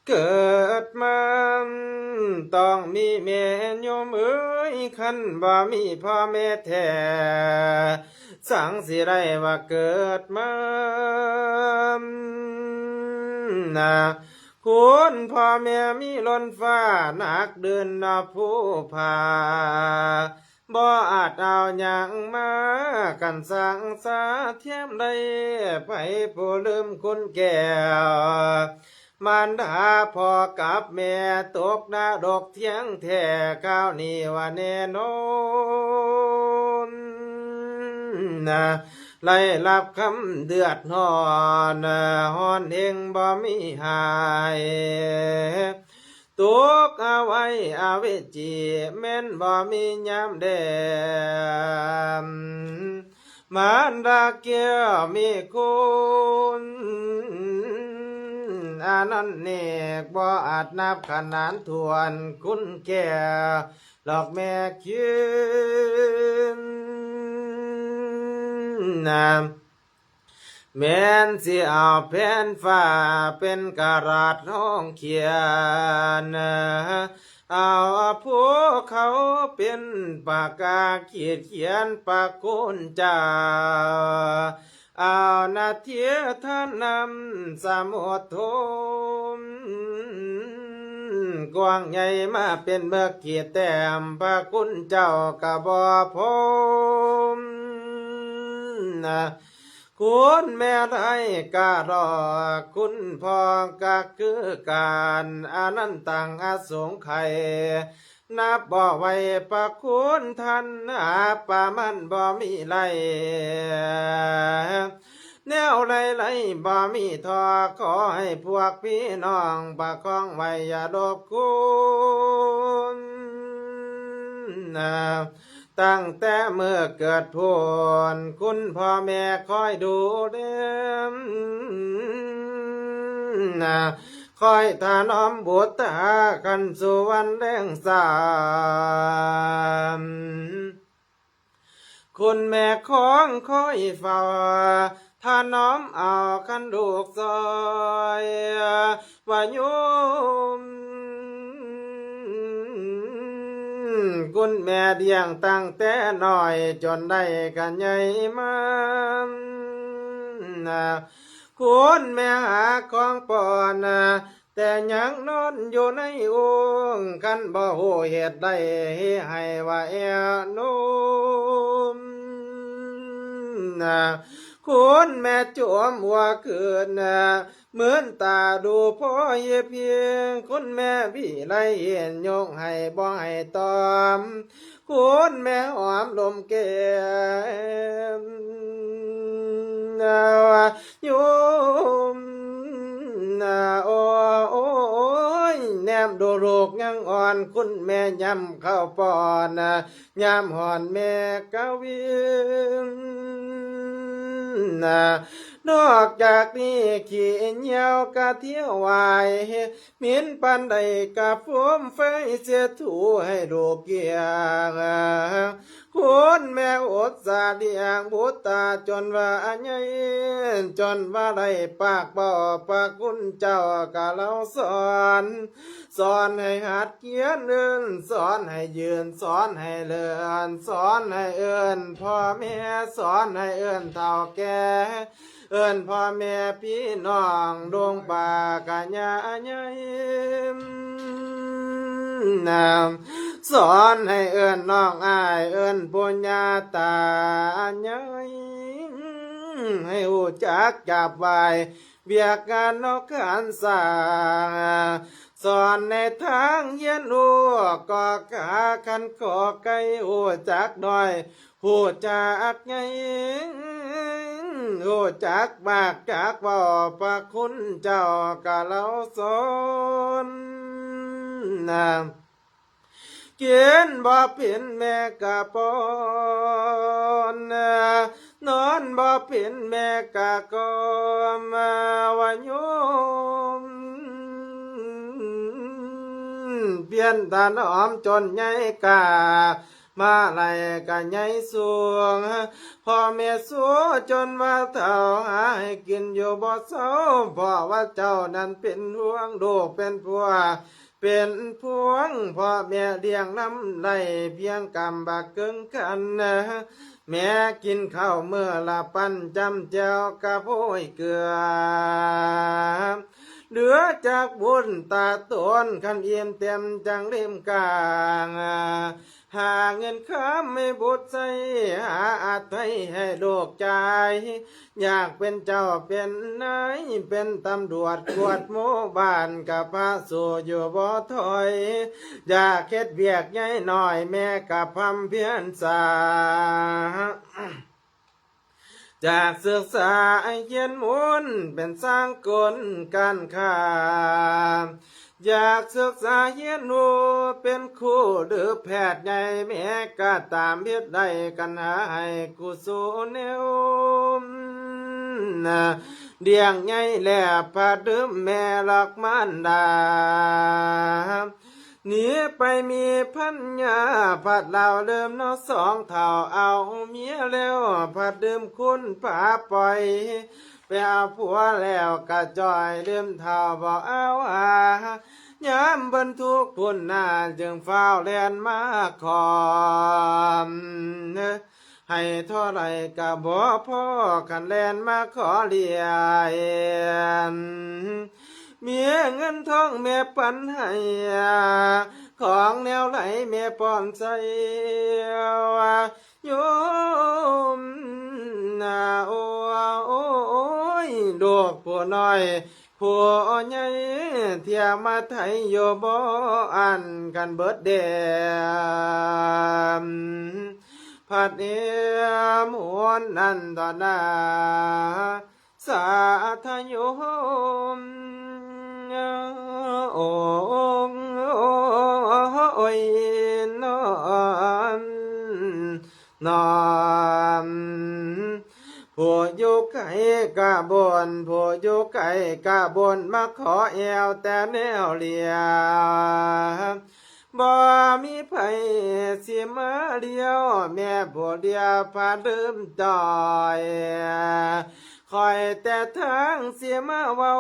เกิดมาต้องมีแม่โยมเอ้ยคันบ่มีพ่อแม่แท้สังสิไรว่าเกิดมานะคุณพ่อแม่มีล้นฟ้านักเดินนาผู้พาบ่อาจเอาอย่างมากันสังสาเทียมได้ไปผู้ลืมคุณแก้วมารดาพ่อกับแม่ตกนาดกเทียงแท้ข้าวนี้ว่าแน่นอนนะไล่รับคำเดือดฮอนฮอนเองบ่มีหายตุกเอาไว้อาเวจีแม่นบ่มียามแดมมารดาเกี่ยวมีคุณอันนั้นเนกบ่อาจนับขนานทวนคุณแก่หลอกแม่คินแม่นสิเอาแผ่นฟ้าเป็นกระดาษห้องเขียนเอาภูเขาเป็นปากกาเขียนปากคุณเจ้าเอานาเทียท่านนำสมุทรทมกว้างใหญ่มาเป็นเบิกเกียรติแต้มพระคุณเจ้ากะบ่พมคุณแม่ได้กะรอคุณพ่อกะคือการอนันตังอสงไขยนับบ่ไว้ประคุณท่านป่ามันบ่มีไรแนวไรบ่มีทอขอให้พวกพี่น้องประคองไว้อย่าดบคุณตั้งแต่เมื่อเกิดพ้นคุณพ่อแม่คอยดูแลคอยถนอมบุตรกันสู่วันแรงสามคุณแม่ของคอยเฝ้าถ้าน้อมเอาคันลูกซอยว่าโยมคุณแม่เลี้ยงตั้งแต่น้อยจนได้กันใหญ่มาคุณแม่หาของปอนแต่ยังนอนอยู่ในองค์กันบ่หูเหตุใดให้ว่าแอนุ่มคุณแม่จวมหัวเกินเหมือนตาดูพ่อเยเพียงคุณแม่พี่ไล่เห็นยกให้บ่ให้ตอมคุณแม่หอมลมแก้มโยมโอ้ยแนมดูลูกยังอ่อนคุณแม่ย้ำเข้าปอนย้ำหอนแม่กะวินนอกจากนี้ขี้เหนียวกะเที่ยววายมินปันใดกะฟุ้มไฟเสียถูให้ดูเกียงคุณแม่อดสาเดียงบุตตาจนว่าใหญ่จนว่าได้ปากบ่ปากคุณเจ้ากะเราสอนให้หัดเขียนเดินสอนให้ยืนสอนให้เลื่อนสอนให้เอื้อนพ่อแม่สอนให้เอื้อนเฒ่าแก่เอื้อนพ่อแม่พี่น้องดวงป่ากะญาใหญ่สอนให้เอื้อนน้องอายเอื้อนปุญญาตาใหญ่ให้หูจักจับไว้เบียกกันนกขันสาสอนในทางเย็นหัวก็กากันก็ไกลหูจักดอยหูจักไงหูจักบากจักบ่พระคุณเจ้ากะเราสอนเขียนบ่เป็นแม่กะปอนนอนบ่เป็นแม่กะกอมว่าโยมเปลี่ยนตาน้อมจนใหญ่กา มาไหลกันใหญ่สูงพ่อแม่สู้จนว่าเท่าหาให้กินอยู่บ่เศร้าเพราะว่าเจ้านั้นเป็นห่วงลูกเป็นผัวเป็นพวงพ่อแม่เลี้ยงน้ำไหลเพียงกำบักเกิงกันแม่กินข้าวเมื่อละปั้นจำเจ้ากะโพยเกลือเหลือจากบุญตาตนคันเอี่ยมเต็มจังเล่มกลางหาเงินค้ำไม่บุตรใส่หาอาไทยให้โลกใจอยากเป็นเจ้าเป็นนายเป็นตำรวจกวดหมู่บ้านกับพระสู่อยู่บ่ถอยอยากเฮ็ดเวียกใหญ่หน่อยแม่กับพำเพียรสาจากศึกษาเขียนมุนเป็นสร้างกลการค้าอยากศึกษาเฮียนหูเป็นครูหรือแพทย์ใหญ่แม่ก็ตามเฮ็ดได้กันหาให้กุศลแนวเดียงใหญ่แลพาดืมแม่ลักมันดาหนีไปมีพันยาผัดเหล่าเดิมน้อสองเท่าเอาเมียแล้วผัดเดิมคุณป่าปล่อยไปเอาผัวแล้วกะจอยเดิมเท่าบอกเอายามบรรทุกพุ่นหน้าจึงเฝ้าแล่นมาขอมให้เท่าไรกะบ่พ่อขันแล่นมาขอเลียนเมียเงินทองแม่ปันให้ของแนวไหลแม่ป้อนใจโยมนาโอ้ยลูกผู้น้อยผู้ใหญ่เที่ยมาไทยโยบ่อันกันเบิดเดมพัดเอียมวนนันตนาสาธโยมโอ้ยนอนผู้อยู่ไกลกะบนผู้อยู่ไกลกะบนมาขอแอวแต่แนวเลียบ่มีไผสิมาเดียวแม่ผู้เดียวพาลืมจอยคอยแต่ทางเสียมาเว้า